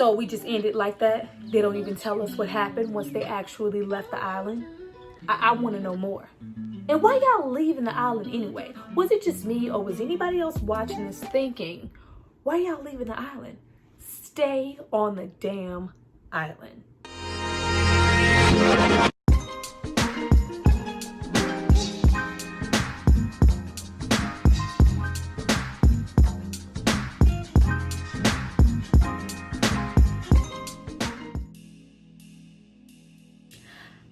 So we just end it like that? They don't even tell us what happened once they actually left the island? I want to know more. And why y'all leaving the island anyway? Was it just me, or was anybody else watching this thinking, why y'all leaving the island? Stay on the damn island.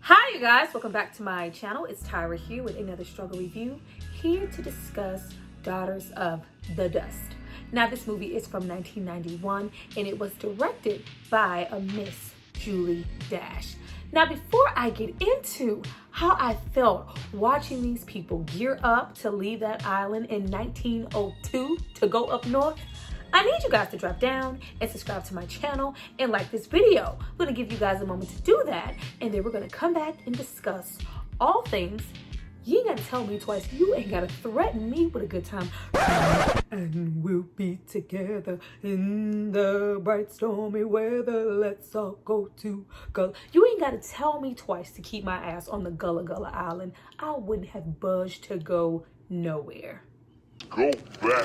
Hi you guys, welcome back to my channel. It's Tyra here with another struggle review, here to discuss Daughters of the Dust. Now this movie is from 1991 and it was directed by a Miss Julie Dash. Now before I get into how I felt watching these people gear up to leave that island in 1902 to go up north, I need you guys to drop down and subscribe to my channel and like this video. I'm gonna give you guys a moment to do that, and then we're gonna come back and discuss all things. You ain't gotta tell me twice. You ain't gotta threaten me with a good time. And we'll be together in the bright stormy weather. Let's all go to Gullah. You ain't gotta tell me twice to keep my ass on the Gullah Island. I wouldn't have budged to go nowhere. Go back.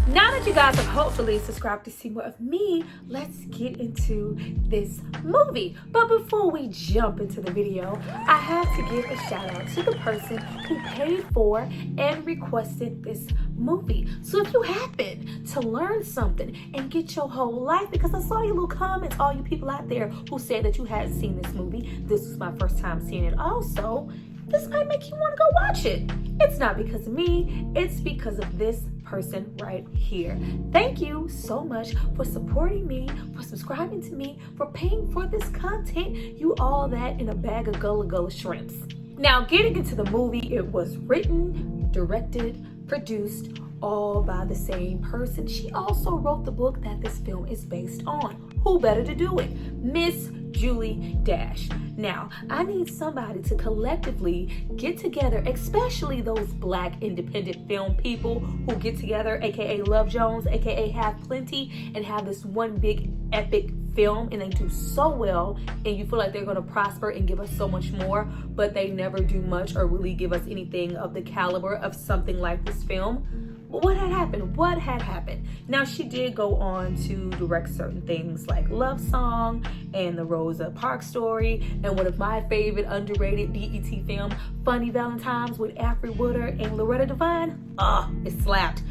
Now that you guys have hopefully subscribed to see more of me, let's get into this movie. But before we jump into the video, I have to give a shout out to the person who paid for and requested this movie. So if you happen to learn something and get your whole life, because I saw your little comments, all you people out there who said that you hadn't seen this movie, this was my first time seeing it also, this might make you want to go watch it. It's not because of me, it's because of this person right here. Thank you so much for supporting me, for subscribing to me, for paying for this content. You all that in a bag of Gullah shrimps. Now getting into the movie, it was written, directed, produced, all by the same person. She also wrote the book that this film is based on. Who better to do it? Miss Julie Dash. Now, I need somebody to collectively get together, especially those Black independent film people who get together, aka Love Jones, aka Have Plenty, and have this one big epic film, and they do so well, and you feel like they're going to prosper and give us so much more, but they never do much or really give us anything of the caliber of something like this film. What had happened? What had happened? Now, she did go on to direct certain things like Love Song and the Rosa Parks Story, and one of my favorite underrated BET film, Funny Valentines with Afri Wooder and Loretta Devine. It slapped.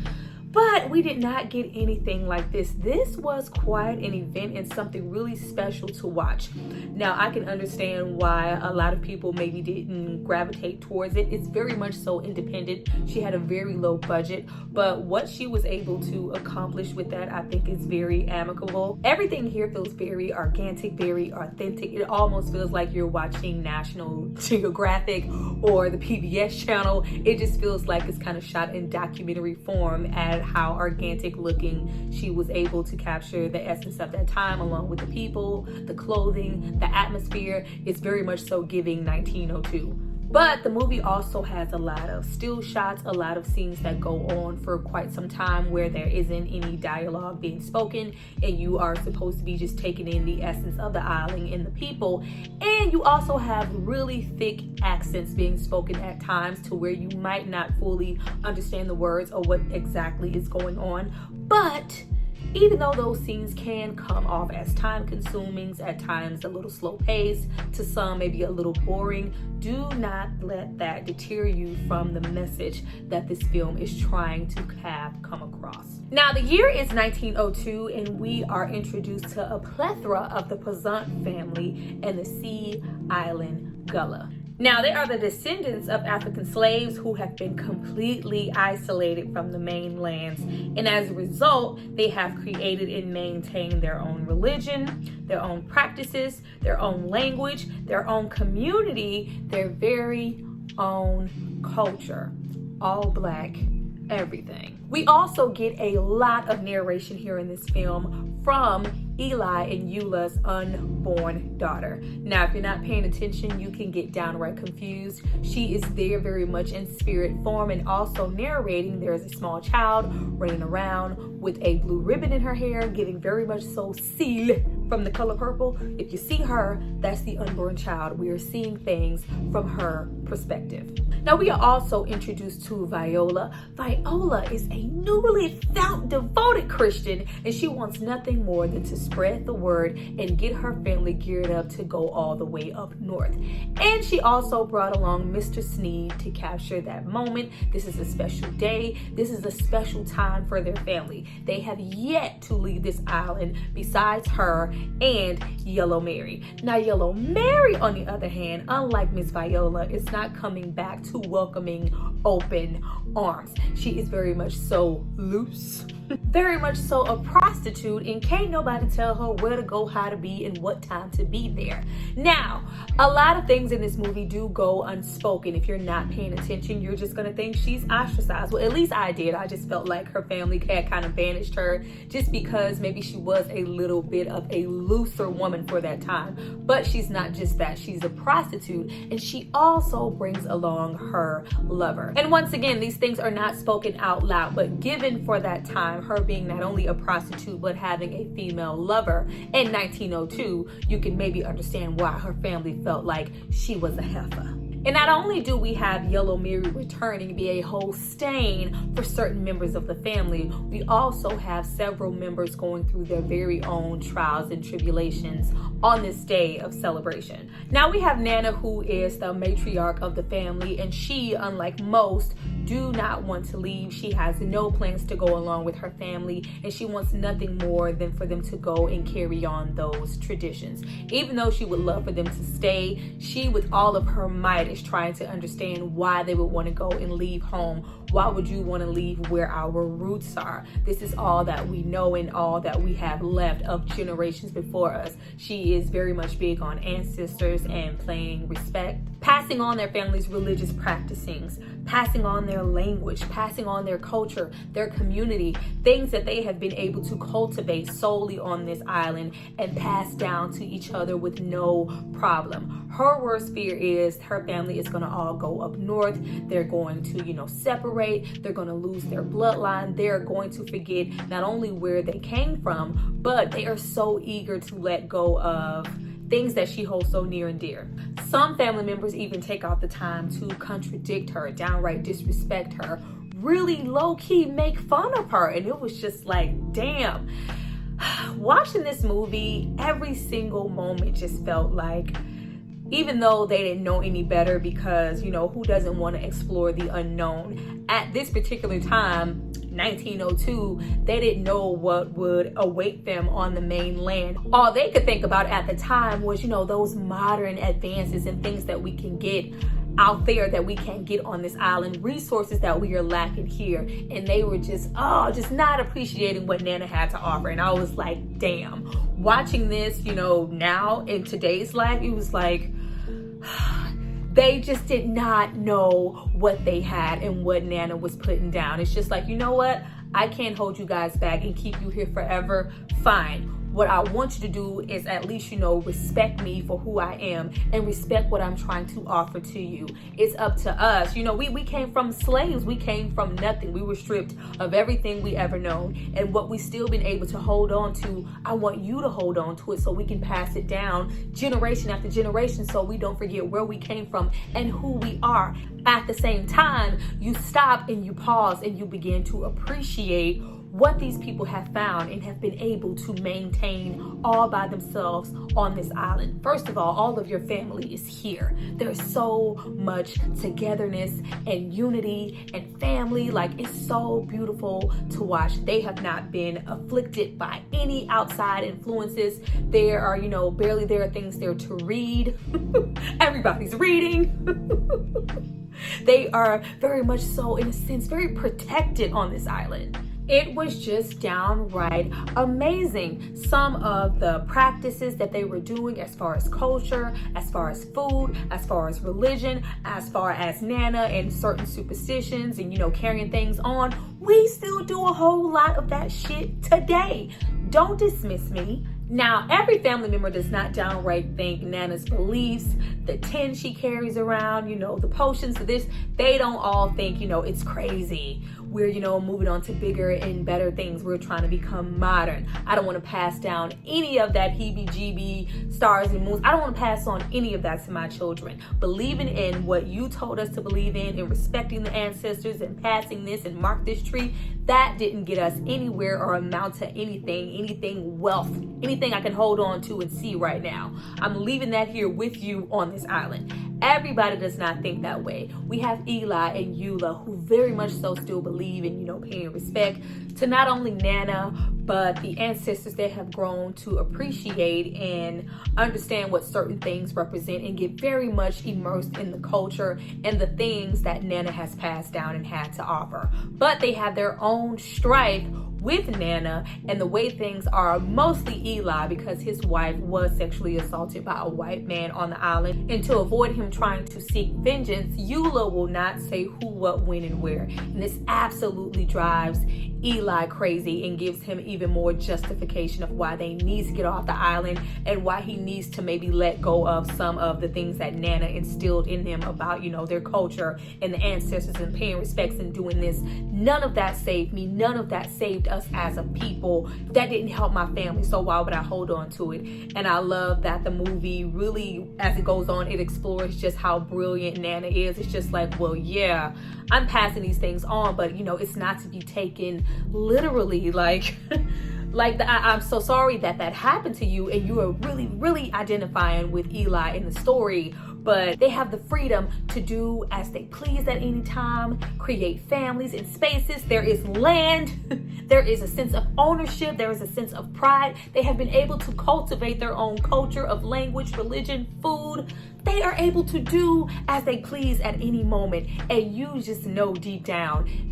But we did not get anything like this. This was quite an event and something really special to watch. Now, I can understand why a lot of people maybe didn't gravitate towards it. It's very much so independent. She had a very low budget, but what she was able to accomplish with that, I think, is very amicable. Everything here feels very organic, very authentic. It almost feels like you're watching National Geographic or the PBS channel. It just feels like it's kind of shot in documentary form at how organic looking she was able to capture the essence of that time, along with the people, the clothing, the atmosphere. It's very much so giving 1902. But the movie also has a lot of still shots, a lot of scenes that go on for quite some time where there isn't any dialogue being spoken, and you are supposed to be just taking in the essence of the island and the people. And you also have really thick accents being spoken at times to where you might not fully understand the words or what exactly is going on. But even though those scenes can come off as time consuming, at times a little slow paced, to some maybe a little boring, do not let that deter you from the message that this film is trying to have come across. Now the year is 1902 and we are introduced to a plethora of the Peazant family and the Sea Island Gullah. Now, they are the descendants of African slaves who have been completely isolated from the mainlands, and as a result, they have created and maintained their own religion, their own practices, their own language, their own community, their very own culture. all black, everything. We also get a lot of narration here in this film from Eli and Eula's unborn daughter. Now, if you're not paying attention, you can get downright confused. She is there very much in spirit form and also narrating. There is a small child running around with a blue ribbon in her hair, giving very much so seal from the color purple. If you see her, that's the unborn child. We are seeing things from her perspective. Now, we are also introduced to Viola. Viola is a newly found devoted Christian, and she wants nothing more than to spread the word and get her family geared up to go all the way up north. And she also brought along Mr. Sneed to capture that moment. This is a special day. This is a special time for their family. They have yet to leave this island besides her and Yellow Mary. Now, Yellow Mary, on the other hand, unlike Miss Viola, is not coming back to welcoming open arms. She is very much so loose, very much so a prostitute, and can't nobody tell her where to go, how to be, and what time to be there. Now, a lot of things in this movie do go unspoken. If you're not paying attention, you're just gonna think she's ostracized. Well, at least I did. I just felt like her family had kind of banished her just because maybe she was a little bit of a looser woman for that time. But she's not just that. She's a prostitute, and she also brings along her lover. And once again, these things are not spoken out loud, but given for that time, her being not only a prostitute but having a female lover in 1902, you can maybe understand why her family felt like she was a heifer. And not only do we have Yellow Mary returning to be a whole stain for certain members of the family, we also have several members going through their very own trials and tribulations on this day of celebration. Now we have Nana, who is the matriarch of the family, and she, unlike most, do not want to leave. She has no plans to go along with her family, and she wants nothing more than for them to go and carry on those traditions. Even though she would love for them to stay, she, with all of her might, is trying to understand why they would want to go and leave home. Why would you want to leave where our roots are? This is all that we know and all that we have left of generations before us. She is very much big on ancestors and paying respect, passing on their family's religious practicings, passing on their language, passing on their culture, their community, things that they have been able to cultivate solely on this island and pass down to each other with no problem. Her worst fear is her family is going to all go up north. They're going to, separate. They're going to lose their bloodline. They're going to forget not only where they came from, but they are so eager to let go of things that she holds so near and dear. Some family members even take out the time to contradict her, downright disrespect her, really low-key make fun of her. And it was just like, damn. Watching this movie, every single moment just felt like, even though they didn't know any better, because, who doesn't want to explore the unknown? At this particular time, 1902, they didn't know what would await them on the mainland. All they could think about at the time was, those modern advances and things that we can get out there that we can't get on this island, resources that we are lacking here. And they were just not appreciating what Nana had to offer. And I was like, damn. Watching this, now in today's life, it was like, they just did not know what they had and what Nana was putting down. It's just like, you know what? I can't hold you guys back and keep you here forever. Fine. What I want you to do is at least, respect me for who I am and respect what I'm trying to offer to you. It's up to us. We came from slaves. We came from nothing. We were stripped of everything we ever known. And what we still been able to hold on to, I want you to hold on to it so we can pass it down generation after generation so we don't forget where we came from and who we are. At the same time, you stop and you pause and you begin to appreciate what these people have found and have been able to maintain all by themselves on this island. First of all of your family is here. There's so much togetherness and unity and family. Like, it's so beautiful to watch. They have not been afflicted by any outside influences. There are, barely there are things there to read. Everybody's reading. They are very much so, in a sense, very protected on this island. It was just downright amazing. Some of the practices that they were doing as far as culture, as far as food, as far as religion, as far as Nana and certain superstitions and, carrying things on, we still do a whole lot of that shit today. Don't dismiss me. Now, every family member does not downright think Nana's beliefs, the tin she carries around, the potions of this, they don't all think, it's crazy. We're, moving on to bigger and better things. We're trying to become modern. I don't want to pass down any of that heebie-jeebie stars and moons. I don't want to pass on any of that to my children. Believing in what you told us to believe in and respecting the ancestors and passing this and mark this tree, that didn't get us anywhere or amount to anything wealth, anything I can hold on to and see right now. I'm leaving that here with you on this island. Everybody does not think that way. We have Eli and Eula who very much so still believe in, paying respect to not only Nana, but the ancestors that have grown to appreciate and understand what certain things represent and get very much immersed in the culture and the things that Nana has passed down and had to offer. But they have their own strife with Nana and the way things are, mostly Eli, because his wife was sexually assaulted by a white man on the island. And to avoid him trying to seek vengeance, Eula will not say who, what, when, and where. And this absolutely drives Eli crazy and gives him even more justification of why they need to get off the island and why he needs to maybe let go of some of the things that Nana instilled in him about, their culture and the ancestors and paying respects and doing this. None of that saved me. None of that saved us as a people. That didn't help my family. So why would I hold on to it? And I love that the movie really, as it goes on, it explores just how brilliant Nana is. It's just like, well, yeah, I'm passing these things on, but it's not to be taken literally. I'm so sorry that happened to you, and you are really, really identifying with Eli in the story. But they have the freedom to do as they please at any time, create families and spaces. There is land. There is a sense of ownership. There is a sense of pride. They have been able to cultivate their own culture of language, religion, food. They are able to do as they please at any moment. And you just know deep down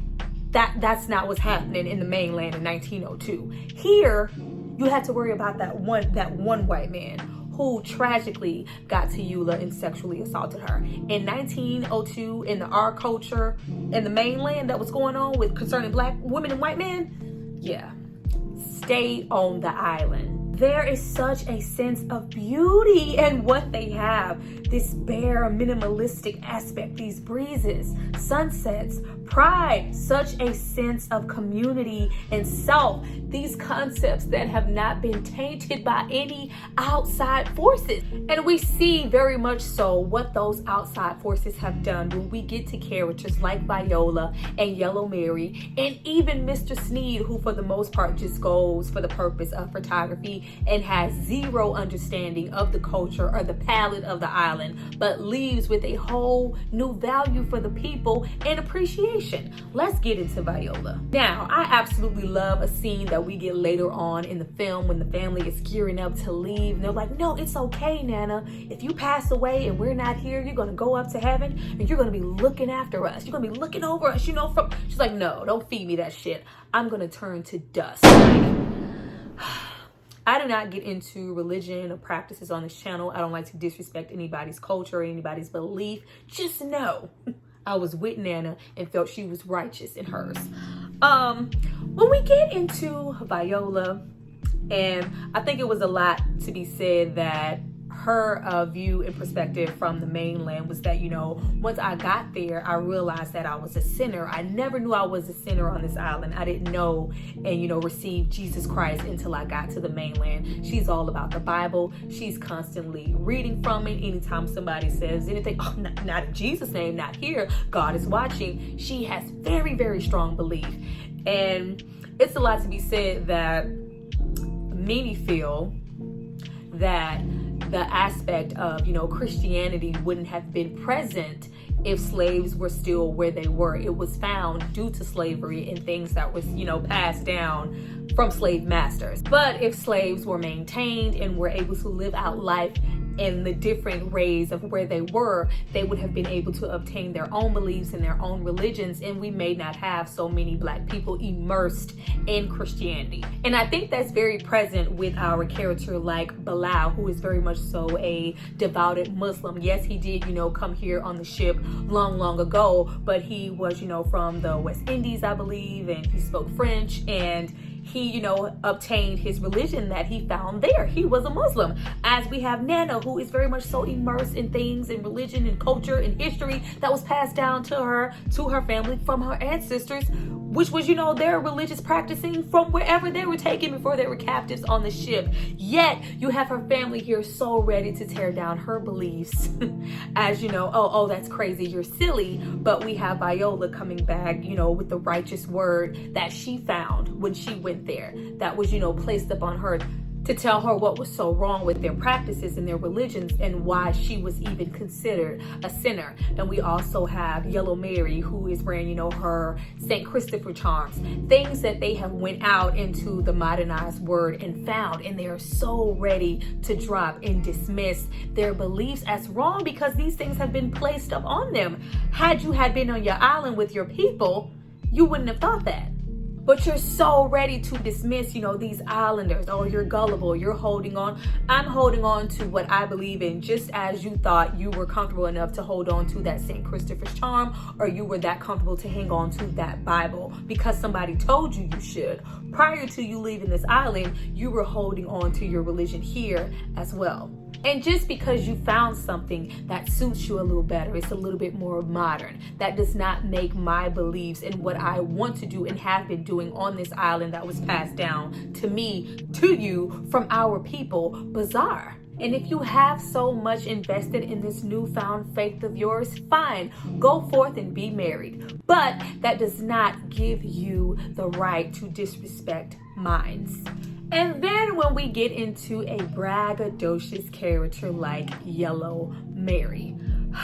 that's not what's happening in the mainland in 1902. Here, you had to worry about that one white man who tragically got to Eula and sexually assaulted her. In 1902, in our culture, in the mainland that was going on with concerning black women and white men, yeah, stay on the island. There is such a sense of beauty in what they have. This bare, minimalistic aspect, these breezes, sunsets, pride, such a sense of community and self. These concepts that have not been tainted by any outside forces. And we see very much so what those outside forces have done when we get to characters like Viola and Yellow Mary and even Mr. Sneed, who for the most part just goes for the purpose of photography and has zero understanding of the culture or the palette of the island, but leaves with a whole new value for the people and appreciation. Let's get into Viola. Now, I absolutely love a scene that we get later on in the film when the family is gearing up to leave. And they're like, no, it's okay, Nana. If you pass away and we're not here, you're going to go up to heaven and you're going to be looking after us. You're going to be looking over us, She's like, no, don't feed me that shit. I'm going to turn to dust. I do not get into religion or practices on this channel. I don't like to disrespect anybody's culture or anybody's belief. Just know I was with Nana and felt she was righteous in hers. When we get into Viola, and I think it was a lot to be said that her view and perspective from the mainland was that, once I got there, I realized that I was a sinner. I never knew I was a sinner on this island. I didn't know and, receive Jesus Christ until I got to the mainland. She's all about the Bible. She's constantly reading from it. Anytime somebody says anything, oh, not in Jesus' name, not here, God is watching. She has very, very strong belief. And it's a lot to be said that many feel that the aspect of, Christianity wouldn't have been present if slaves were still where they were. It was found due to slavery and things that was, passed down from slave masters. But if slaves were maintained and were able to live out life in the different ways of where they were, they would have been able to obtain their own beliefs and their own religions, and we may not have so many Black people immersed in Christianity. And I think that's very present with our character like Bilal, who is very much so a devoted Muslim. Yes, he did, come here on the ship long ago, but he was, from the West Indies, I believe, and he spoke French, and he, obtained his religion that he found there. He was a Muslim. As we have Nana, who is very much so immersed in things, in religion and culture and history that was passed down to her family from her ancestors, which was, their religious practicing from wherever they were taken before they were captives on the ship. Yet you have her family here so ready to tear down her beliefs as, oh, that's crazy, you're silly. But we have Viola coming back, with the righteous word that she found when she went there, that was, placed upon her to tell her what was so wrong with their practices and their religions and why she was even considered a sinner. And we also have Yellow Mary, who is wearing, her St. Christopher charms, things that they have went out into the modernized word and found, and they are so ready to drop and dismiss their beliefs as wrong because these things have been placed up on them. Had you had been on your island with your people, you wouldn't have thought that. But you're so ready to dismiss, these islanders. Oh, you're gullible. You're holding on. I'm holding on to what I believe in, just as you thought you were comfortable enough to hold on to that St. Christopher's charm, or you were that comfortable to hang on to that Bible because somebody told you you should. Prior to you leaving this island, you were holding on to your religion here as well. And just because you found something that suits you a little better, it's a little bit more modern, that does not make my beliefs and what I want to do and have been doing on this island that was passed down to me, to you, from our people, bizarre. And if you have so much invested in this newfound faith of yours, fine, go forth and be married. But that does not give you the right to disrespect minds. And then when we get into a braggadocious character like Yellow Mary,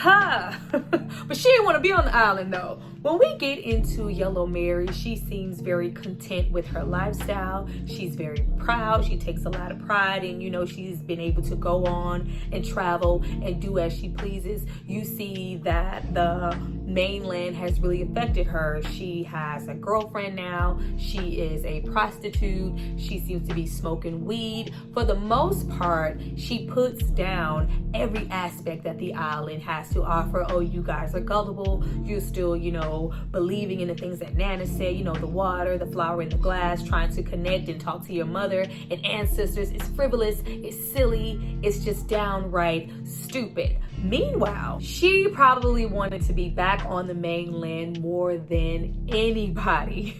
but she didn't want to be on the island though. When we get into Yellow Mary, she seems very content with her lifestyle. She's very proud. She takes a lot of pride in, she's been able to go on and travel and do as she pleases. You see that the mainland has really affected her. She has a girlfriend now. She is a prostitute. She seems to be smoking weed. For the most part, she puts down every aspect that the island has to offer. Oh, you guys are gullible. You're still, believing in the things that Nana said, the water, the flower in the glass, trying to connect and talk to your mother and ancestors. It's frivolous, it's silly, it's just downright stupid. Meanwhile, she probably wanted to be back on the mainland more than anybody.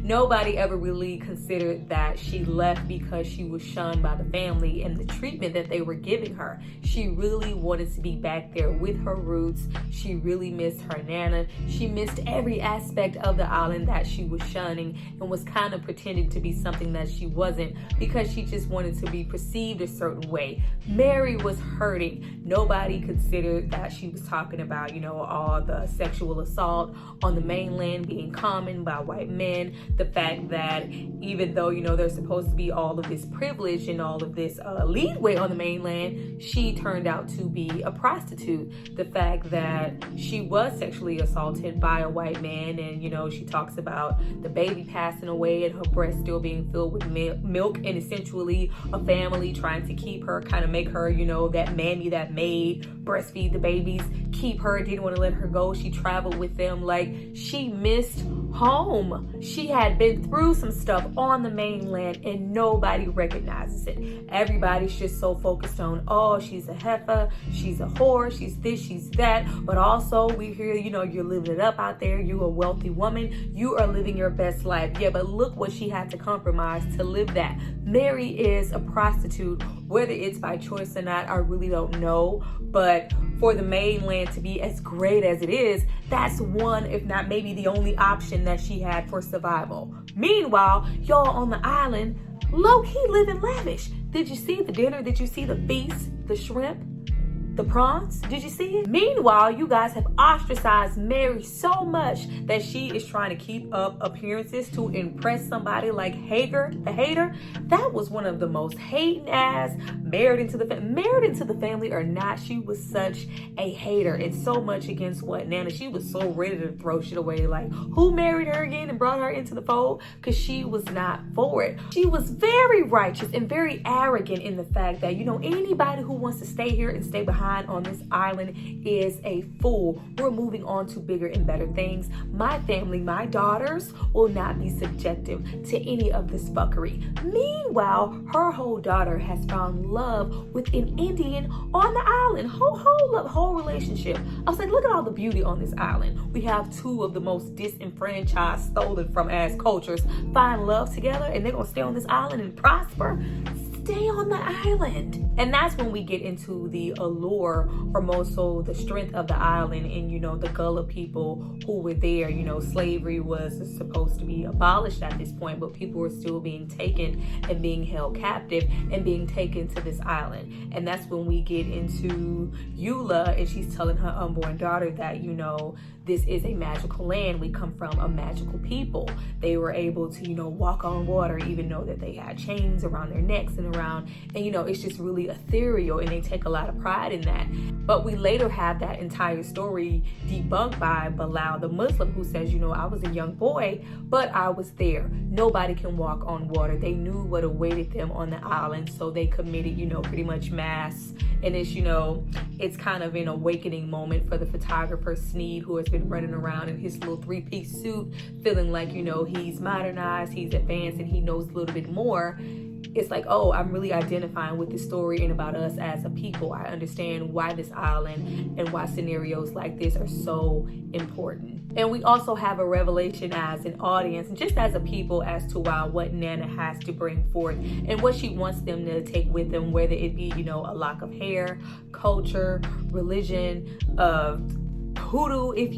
Nobody ever really considered that she left because she was shunned by the family and the treatment that they were giving her. She really wanted to be back there with her roots. She really missed her Nana. She missed every aspect of the island that she was shunning and was kind of pretending to be something that she wasn't because she just wanted to be perceived a certain way. Mary was hurting. Nobody considered that she was talking about, all the sexual assault on the mainland being common by white men. The fact that even though, there's supposed to be all of this privilege and all of this leeway on the mainland, she turned out to be a prostitute. The fact that she was sexually assaulted by a white man, and, she talks about the baby passing away and her breast still being filled with milk, and essentially a family trying to keep her, kind of make her, that mammy, that maid, breastfeed the babies, keep her, didn't want to let her go. She traveled with them. Like, she missed home. She had been through some stuff on the mainland and nobody recognizes it. Everybody's just so focused on, oh, she's a heifer, she's a whore, she's this, she's that. But also we hear, you're living it up out there. You're a wealthy woman. You are living your best life. Yeah, but look what she had to compromise to live that. Mary is a prostitute. Whether it's by choice or not, I really don't know. But for the mainland to be as great as it is, that's one, if not maybe the only option that she had for survival. Meanwhile, y'all on the island, low-key living lavish. Did you see the dinner? Did you see the feast? The shrimp? The prawns? Did you see it? Meanwhile, you guys have ostracized Mary so much that she is trying to keep up appearances to impress somebody like Hagar, the hater. That was one of the most hating ass, married into the family or not, she was such a hater and so much against what Nana, she was so ready to throw shit away. Like, who married her again and brought her into the fold? Because she was not for it. She was very righteous and very arrogant in the fact that, you know, anybody who wants to stay here and stay behind on this island is a fool. We're moving on to bigger and better things. My family, my daughters will not be subjective to any of this fuckery. Meanwhile, her whole daughter has found love with an Indian on the island. Whole relationship. I was like, look at all the beauty on this island. We have two of the most disenfranchised, stolen from ass cultures find love together, and they're gonna stay on this island and prosper. Stay on the island. And that's when we get into the allure, or more so the strength of the island and, you know, the Gullah people who were there. You know, slavery was supposed to be abolished at this point, but people were still being taken and being held captive and being taken to this island. And that's when we get into Eula, and she's telling her unborn daughter that, you know, this is a magical land. We come from a magical people. They were able to, you know, walk on water, even though that they had chains around their necks and around, and, you know, it's just really ethereal, and they take a lot of pride in that. But we later have that entire story debunked by Bilal, the Muslim, who says, you know, I was a young boy, but I was there. Nobody can walk on water. They knew what awaited them on the island, so they committed, you know, pretty much mass. And it's, you know, it's kind of an awakening moment for the photographer Sneed, who has been running around in his little three-piece suit, feeling like, you know, he's modernized, he's advanced, and he knows a little bit more. It's like, oh, I'm really identifying with this story and about us as a people. I understand why this island and why scenarios like this are so important. And we also have a revelation as an audience and just as a people as to what Nana has to bring forth and what she wants them to take with them, whether it be, you know, a lock of hair, culture, religion, hoodoo, if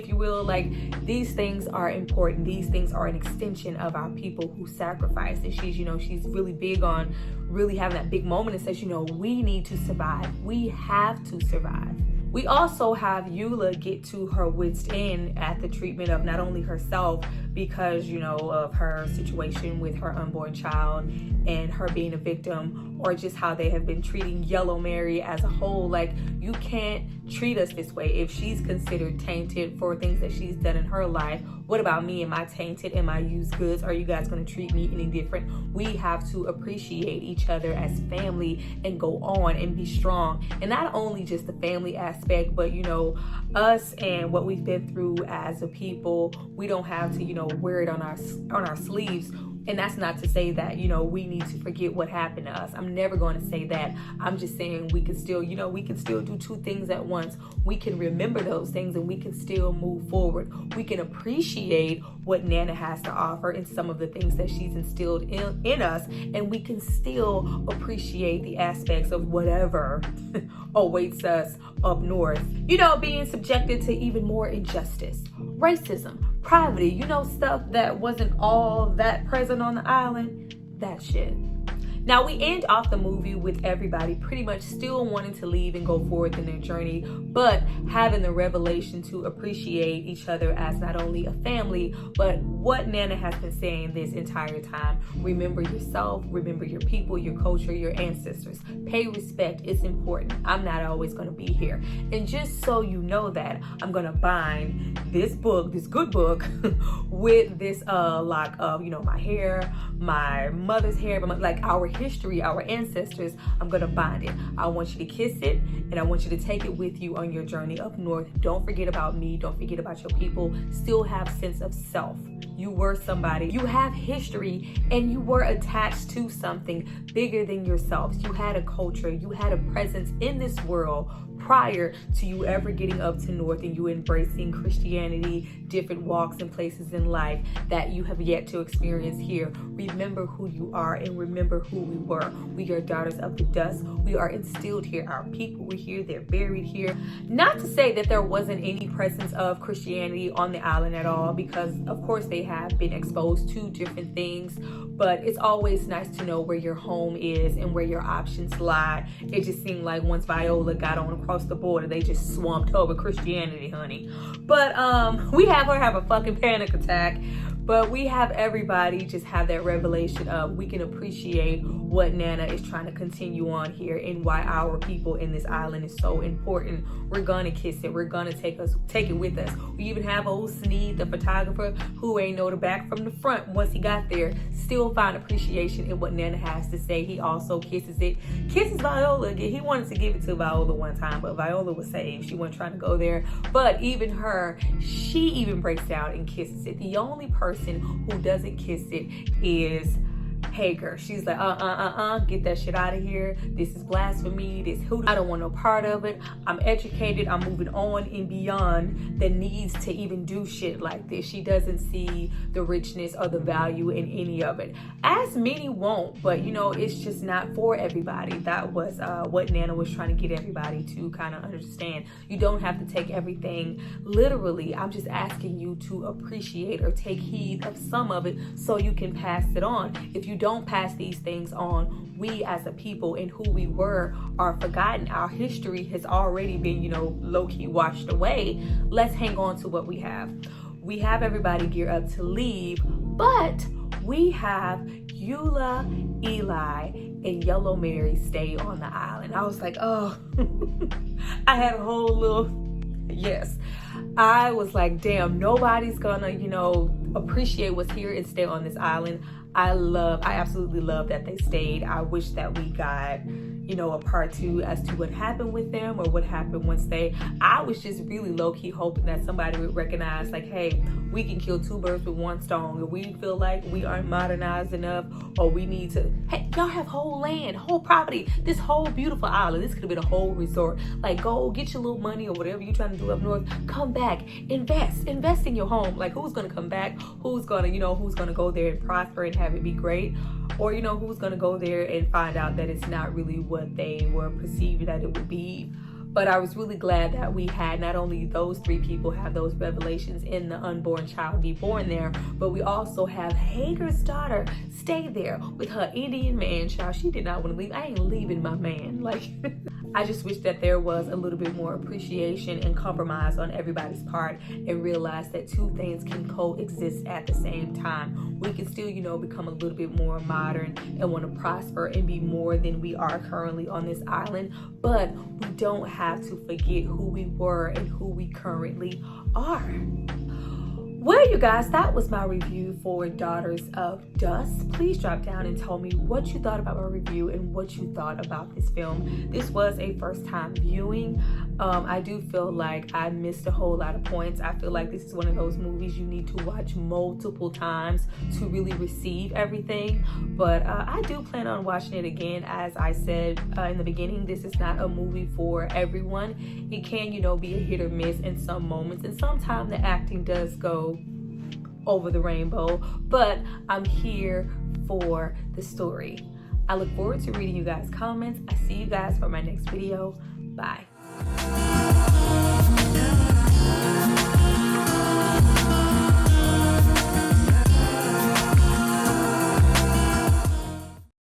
you will. Like, these things are important. These things are an extension of our people who sacrifice. And she's, you know, she's really big on really having that big moment and says, you know, we need to survive. We have to survive. We also have Eula get to her wits' end at the treatment of not only herself, because, you know, of her situation with her unborn child and her being a victim, or just how they have been treating Yellow Mary as a whole. Like, you can't treat us this way. If she's considered tainted for things that she's done in her life, what about me? Am I tainted? Am I used goods? Are you guys going to treat me any different? We have to appreciate each other as family and go on and be strong. And not only just the family aspect, but, you know, us and what we've been through as a people, we don't have to, you know, wear it on our sleeves. And that's not to say that, you know, we need to forget what happened to us. I'm never going to say that. I'm just saying we can still, you know, we can still do two things at once. We can remember those things and we can still move forward. We can appreciate what Nana has to offer and some of the things that she's instilled in us. And we can still appreciate the aspects of whatever awaits us up north. You know, being subjected to even more injustice, racism, poverty, you know, stuff that wasn't all that present on the island, that shit. Now, we end off the movie with everybody pretty much still wanting to leave and go forward in their journey, but having the revelation to appreciate each other as not only a family, but what Nana has been saying this entire time. Remember yourself, remember your people, your culture, your ancestors. Pay respect, it's important. I'm not always going to be here. And just so you know that, I'm going to bind this book, this good book, with this lock of, you know, my hair, my mother's hair, but like our history, our ancestors. I'm gonna bind it. I want you to kiss it, and I want you to take it with you on your journey up north. Don't forget about me. Don't forget about your people. Still have sense of self. You were somebody. You have history, and you were attached to something bigger than yourselves. You had a culture. You had a presence in this world prior to you ever getting up to north and you embracing Christianity, different walks and places in life that you have yet to experience here. Remember who you are and remember who we were. We are daughters of the dust. We are instilled here. Our people were here. They're buried here. Not to say that there wasn't any presence of Christianity on the island at all, because of course they have been exposed to different things, but it's always nice to know where your home is and where your options lie. It just seemed like once Viola got on across the border, they just swamped over Christianity, honey. But we have her have a fucking panic attack But we have everybody just have that revelation of we can appreciate what Nana is trying to continue on here and why our people in this island is so important. We're gonna kiss it. We're gonna take it with us. We even have old Sneed, the photographer, who ain't know the back from the front once he got there, still find appreciation in what Nana has to say. He also kisses Viola again. He wanted to give it to Viola one time, but Viola was saved. She wasn't trying to go there. But even her, she even breaks down and kisses it. The only person who doesn't kiss it is Hagar. She's like, get that shit out of here. This is blasphemy. This hoodoo. I don't want no part of it. I'm educated. I'm moving on and beyond the needs to even do shit like this. She doesn't see the richness or the value in any of it. As many won't, but you know, it's just not for everybody. That was what Nana was trying to get everybody to kind of understand. You don't have to take everything literally. I'm just asking you to appreciate or take heed of some of it so you can pass it on. If you don't pass these things on, we as a people and who we were are forgotten. Our history has already been, you know, low-key washed away. Let's hang on to what we have. We have everybody gear up to leave, but we have Eula, Eli, and Yellow Mary stay on the island. I was like, oh, I had a whole little, yes. I was like, damn, nobody's gonna, you know, appreciate what's here and stay on this island. I absolutely love that they stayed. I wish that we got, you know, a part 2 as to what happened with them or what happened once I was just really low-key hoping that somebody would recognize, like, hey, we can kill 2 birds with 1 stone. If we feel like we aren't modernized enough, or we need to, hey, y'all have whole land, whole property, this whole beautiful island. This could have been a whole resort. Like, go get your little money or whatever you're trying to do up north. Come back, invest in your home. Like, who's gonna come back? Who's gonna go there and prosper and have it be great? Or, you know, who's gonna go there and find out that it's not really what they were perceived that it would be. But I was really glad that we had not only those 3 people have those revelations in the unborn child be born there, but we also have Hagar's daughter stay there with her Indian man child. She did not want to leave. I ain't leaving my man. Like, I just wish that there was a little bit more appreciation and compromise on everybody's part and realize that 2 things can coexist at the same time. We can still, you know, become a little bit more modern and want to prosper and be more than we are currently on this island, but we don't have to forget who we were and who we currently are. Well, you guys, that was my review for Daughters of Dust. Please drop down and tell me what you thought about my review and what you thought about this film. This was a first time viewing. I do feel like I missed a whole lot of points. I feel like this is one of those movies you need to watch multiple times to really receive everything. But I do plan on watching it again. As I said in the beginning, this is not a movie for everyone. It can, you know, be a hit or miss in some moments. And sometimes the acting does go over the rainbow. But I'm here for the story. I look forward to reading you guys' comments. I see you guys for my next video. Bye.